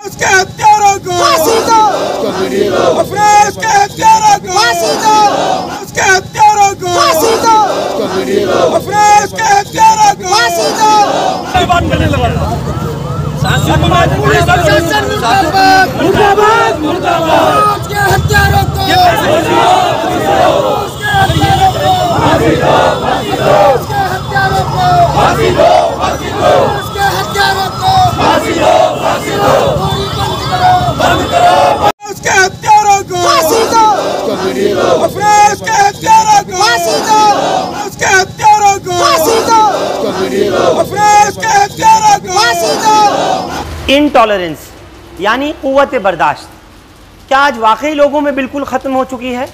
उसके हत्यारों को फांसी दो, अफरोज के हत्यारों को फांसी दो, उसके हत्यारों को फांसी दो, अफरोज के हत्यारों को फांसी दो। बात करने लगा मुर्दाबाद मुर्दाबाद, उसके हत्यारों को फांसी दो, उसके हत्यारों को फांसी दो, उसके हत्यारों को फांसी दो, बंद करो, उसके हत्यारों को फांसी दो, अफरोज के हत्यारों को फांसी दो, उसके हत्यारों को फांसी दो, अफरोज के हत्यारों को फांसी दो। इनटॉलरेंस यानी कुव्वत बर्दाश्त क्या आज वाकई लोगों में बिल्कुल ख़त्म हो चुकी है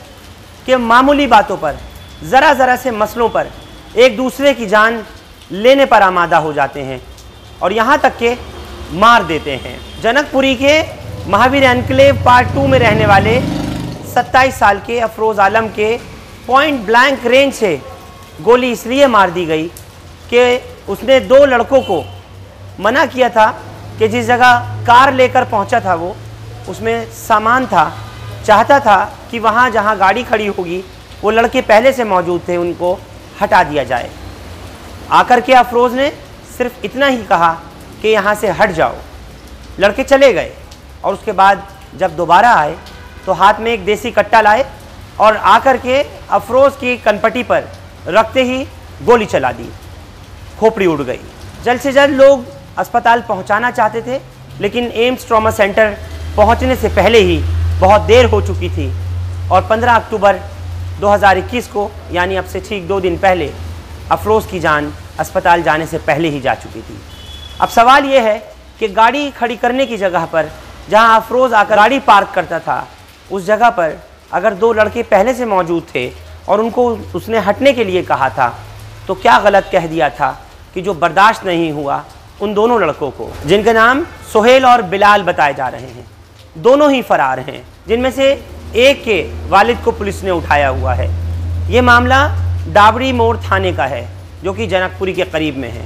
कि मामूली बातों पर, ज़रा ज़रा से मसलों पर एक दूसरे की जान लेने पर आमादा हो जाते हैं और यहाँ तक के मार देते हैं। जनकपुरी के महावीर एनक्लेव पार्ट 2 में रहने वाले 27 साल के अफरोज़ आलम के पॉइंट ब्लैंक रेंज से गोली इसलिए मार दी गई कि उसने 2 लड़कों को मना किया था कि जिस जगह कार लेकर पहुंचा था वो उसमें सामान था, चाहता था कि वहाँ जहाँ गाड़ी खड़ी होगी वो लड़के पहले से मौजूद थे, उनको हटा दिया जाए। आकर के अफरोज़ ने सिर्फ इतना ही कहा कि यहाँ से हट जाओ। लड़के चले गए और उसके बाद जब दोबारा आए तो हाथ में एक देसी कट्टा लाए और आकर के अफरोज़ की कनपटी पर रखते ही गोली चला दी, खोपड़ी उड़ गई। जल्द से जल्द लोग अस्पताल पहुंचाना चाहते थे, लेकिन एम्स ट्रॉमा सेंटर पहुंचने से पहले ही बहुत देर हो चुकी थी और 15 अक्टूबर 2021 को यानी अब से ठीक 2 दिन पहले अफरोज़ की जान अस्पताल जाने से पहले ही जा चुकी थी। अब सवाल ये है कि गाड़ी खड़ी करने की जगह पर जहां अफरोज़ आकर गाड़ी पार्क करता था, उस जगह पर अगर 2 लड़के पहले से मौजूद थे और उनको उसने हटने के लिए कहा था, तो क्या गलत कह दिया था कि जो बर्दाश्त नहीं हुआ उन दोनों लड़कों को, जिनके नाम सुहेल और बिलाल बताए जा रहे हैं, दोनों ही फरार हैं, जिनमें से एक के वालिद को पुलिस ने उठाया हुआ है। ये मामला डाबड़ी मोड़ थाने का है जो कि जनकपुरी के करीब में है।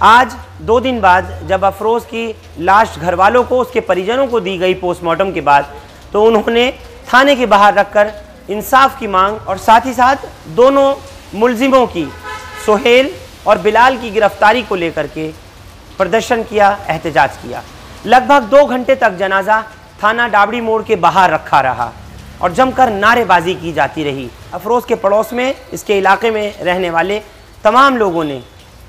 आज 2 दिन बाद जब अफरोज़ की लाश घर वालों को, उसके परिजनों को दी गई पोस्टमार्टम के बाद, तो उन्होंने थाने के बाहर रखकर इंसाफ की मांग और साथ ही साथ दोनों मुलजिमों की, सुहेल और बिलाल की गिरफ्तारी को लेकर के प्रदर्शन किया, एहतजाज किया। लगभग 2 घंटे तक जनाजा थाना डाबड़ी मोड़ के बाहर रखा रहा और जमकर नारेबाजी की जाती रही। अफरोज़ के पड़ोस में, इसके इलाके में रहने वाले तमाम लोगों ने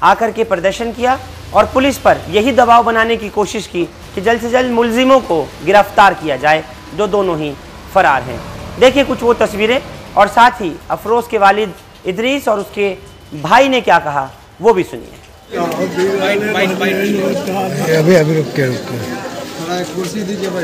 आकर के प्रदर्शन किया और पुलिस पर यही दबाव बनाने की कोशिश की कि जल्द से जल्द मुलजिमों को गिरफ्तार किया जाए, जो दोनों ही फरार हैं। देखिए कुछ वो तस्वीरें और साथ ही अफरोज़ के वालिद इदरीस और उसके भाई ने क्या कहा वो भी सुनिए। अभी रुक के कुर्सी दीजिए भाई।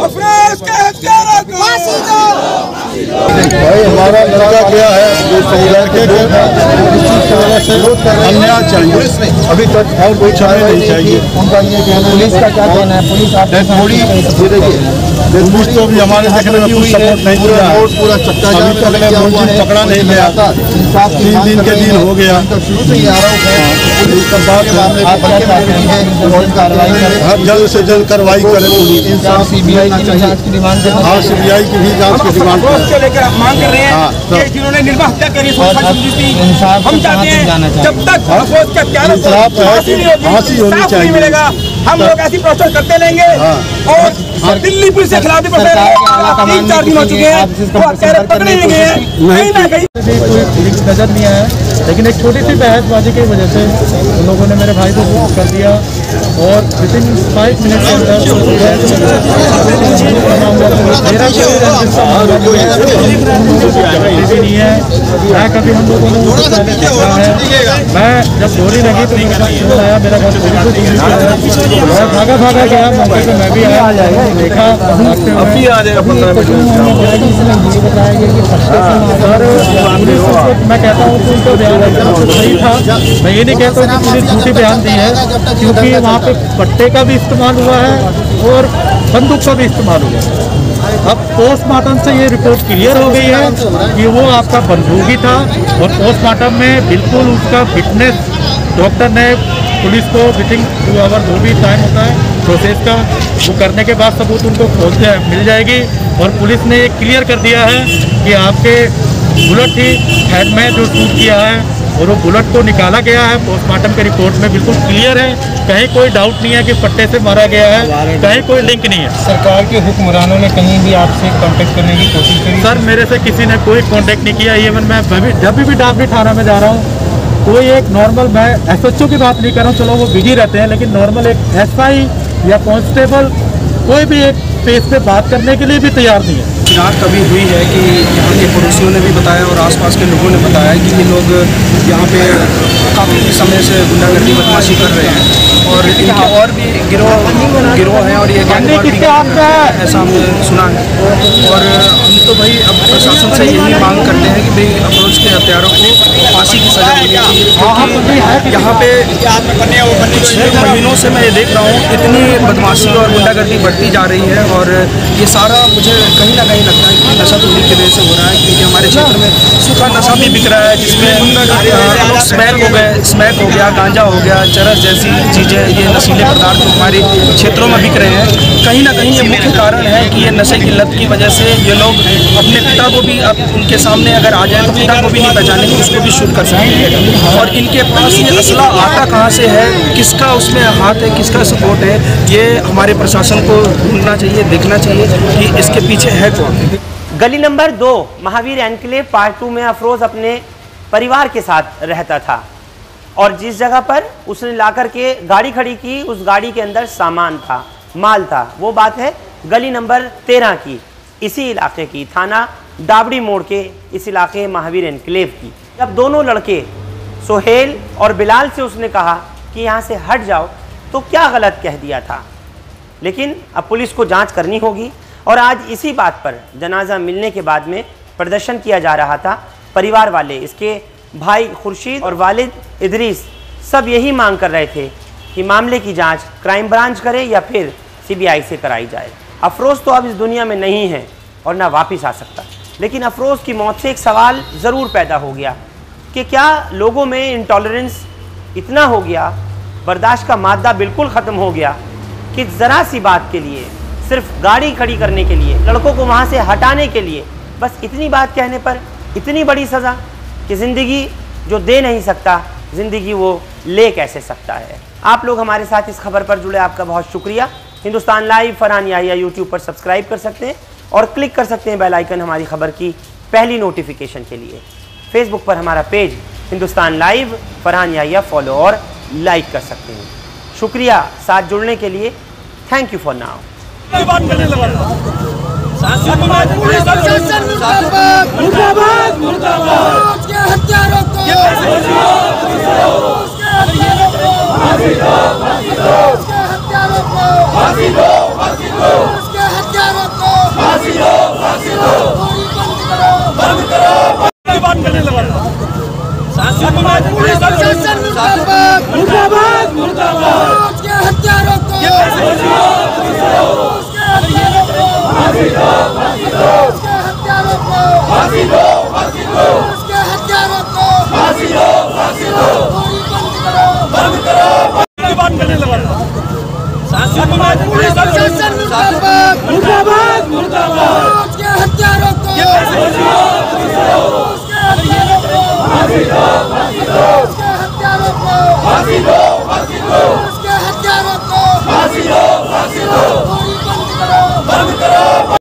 अफरोज के हत्यारों को फांसी दो। भाई हमारा लड़का गया है, लड़के के अन्याय चाहिए, अभी तक और कोई चाहे नहीं चाहिए। उनका ये कहना, पुलिस का क्या कहना है? पुलिस पुलिस तो भी हमारे देखने में कुछ सपोर्ट नहीं किया, पूरा चक्का अभी तक पकड़ा नहीं गया। 3 दिन के दिन हो गया, शुरू से ही आरोप है। जल्द से जल्द कार्रवाई करे पुलिस। सीबीआई की जांच की डिमांड, हाँ सीबीआई की भी जांच की डिमांड लेकर मांग कर रहे हैं कि जिन्होंने निर्भया हत्या करी, हम चाहते हैं जब तक फांसी होनी चाहिए। हम लोग ऐसी प्रोटेस्ट करते रहेंगे और दिल्ली पुलिस के खिलाफ भी 3-4 दिन हो चुके हैं, वो अत्याचार पकड़े नहीं गए हैं, कहीं ना कहीं कोई नजर नहीं आया। लेकिन एक छोटी सी बहसबाजी की वजह से उन लोगों ने मेरे भाई को शूट कर दिया और विदिन 5 मिनट के अंदर भी नहीं है। मैं कभी हम लोगों ने पहले देखा है, मैं जब गोली लगी तो मेरे पास फोन आया, मेरा बहुत मैं भागा भागा गया मौके पे, मैं भी आया देखा अभी आ जाएगा 15 मिनट बताया गया कि सर मैं कहता हूँ कि उनको बयान सही था। मैं ये नहीं कहता कि पुलिस झूठी बयान दी है, क्योंकि वहाँ पे पट्टे का भी इस्तेमाल हुआ है और बंदूक का भी इस्तेमाल हुआ है। अब पोस्टमार्टम से ये रिपोर्ट क्लियर हो गई है कि वो आपका बंदूक ही था और पोस्टमार्टम में बिल्कुल उसका फिटनेस डॉक्टर ने पुलिस को विथिन 2 आवर जो भी टाइम होता है प्रोसेस का, वो करने के बाद सबूत उनको मिल जाएगी। और पुलिस ने ये क्लियर कर दिया है कि आपके बुलेट थी हेड में जो शूट किया है और वो बुलेट को निकाला गया है। पोस्टमार्टम के रिपोर्ट में बिल्कुल क्लियर है, कहीं कोई डाउट नहीं है कि पट्टे से मारा गया है, कहीं कोई लिंक नहीं है। सरकार के हुक्मरानों ने कहीं भी आपसे कांटेक्ट करने की कोशिश करी? सर मेरे से किसी ने कोई कांटेक्ट नहीं किया। इवन मैं जब भी डाकघर थाना में जा रहा हूँ, कोई एक नॉर्मल, मैं SHO की बात नहीं कर रहा हूँ, चलो वो बिजी रहते हैं, लेकिन नॉर्मल एक SI या कांस्टेबल कोई भी एक फेस पे बात करने के लिए भी तैयार नहीं है। शिकायत कभी हुई है कि यहाँ के पड़ोसियों ने भी बताया और आसपास के लोगों ने बताया कि ये लोग यहाँ पे काफ़ी समय से गुंडागर्दी बदमाशी कर रहे हैं और इनके और भी गिरोह हैं और ये गैंगवार भी ऐसा हमने सुना है। और हम तो भाई अब प्रशासन से यही मांग करते हैं कि भाई अप्रोच के हत्यारों को फांसी की सजा मिलनी चाहिए, क्योंकि यहाँ पे कुछ महीनों से मैं ये देख रहा हूँ इतनी बदमाशी और गुंडागर्दी बढ़ती जा रही है और ये सारा मुझे कहीं ना कहीं लगता है कि नशा तोड़ी की वजह से हो रहा है, क्योंकि हमारे क्षेत्र में सूखा नशा भी बिक रहा है जिसमें स्मैक हो गया, गांजा हो गया, चरस जैसी चीज़ें, ये नशीले पदार्थ हमारे क्षेत्रों में बिक रहे हैं। कहीं ना कहीं ये मुख्य कारण है कि ये नशे की लत की वजह से ये लोग अपने पिता को भी, अब उनके सामने अगर आ जाए तो पिता को भी नहीं पहचानेंगे, उसको भी शूट कर सकेंगे। और इनके पास ये असला आता कहाँ से है, किसका उसमें हाथ है, किसका सपोर्ट है, ये हमारे प्रशासन को ढूंढना चाहिए, देखना चाहिए कि इसके पीछे है कौन। गली नंबर 2 महावीर एनक्लेव पार्ट 2 में अफरोज अपने परिवार के साथ रहता था और जिस जगह पर उसने लाकर के गाड़ी खड़ी की, उस गाड़ी के अंदर सामान था, माल था। वो बात है गली नंबर 13 की, इसी इलाके की, थाना डाबड़ी मोड़ के इस इलाके महावीर एनक्लेव की। जब दोनों लड़के सोहेल और बिलाल से उसने कहा कि यहाँ से हट जाओ, तो क्या गलत कह दिया था। लेकिन अब पुलिस को जांच करनी होगी और आज इसी बात पर जनाजा मिलने के बाद में प्रदर्शन किया जा रहा था। परिवार वाले, इसके भाई खुर्शीद और वालिद इदरीस सब यही मांग कर रहे थे कि मामले की जांच क्राइम ब्रांच करे या फिर CBI से कराई जाए। अफरोज़ तो अब इस दुनिया में नहीं है और ना वापस आ सकता, लेकिन अफरोज़ की मौत से एक सवाल ज़रूर पैदा हो गया कि क्या लोगों में इंटॉलरेंस इतना हो गया, बर्दाश्त का मादा बिल्कुल ख़त्म हो गया कि ज़रा सी बात के लिए, सिर्फ गाड़ी खड़ी करने के लिए, लड़कों को वहाँ से हटाने के लिए, बस इतनी बात कहने पर इतनी बड़ी सज़ा कि ज़िंदगी जो दे नहीं सकता, ज़िंदगी वो ले कैसे सकता है। आप लोग हमारे साथ इस खबर पर जुड़े, आपका बहुत शुक्रिया। हिंदुस्तान लाइव फरहान याहिया यूट्यूब पर सब्सक्राइब कर सकते हैं और क्लिक कर सकते हैं बेल आइकन हमारी खबर की पहली नोटिफिकेशन के लिए। फेसबुक पर हमारा page Hindustan live Farhan Yahya follow और लाइक कर सकते हैं। शुक्रिया साथ जुड़ने के लिए। Thank you for now. हत्यारों को फांसी दो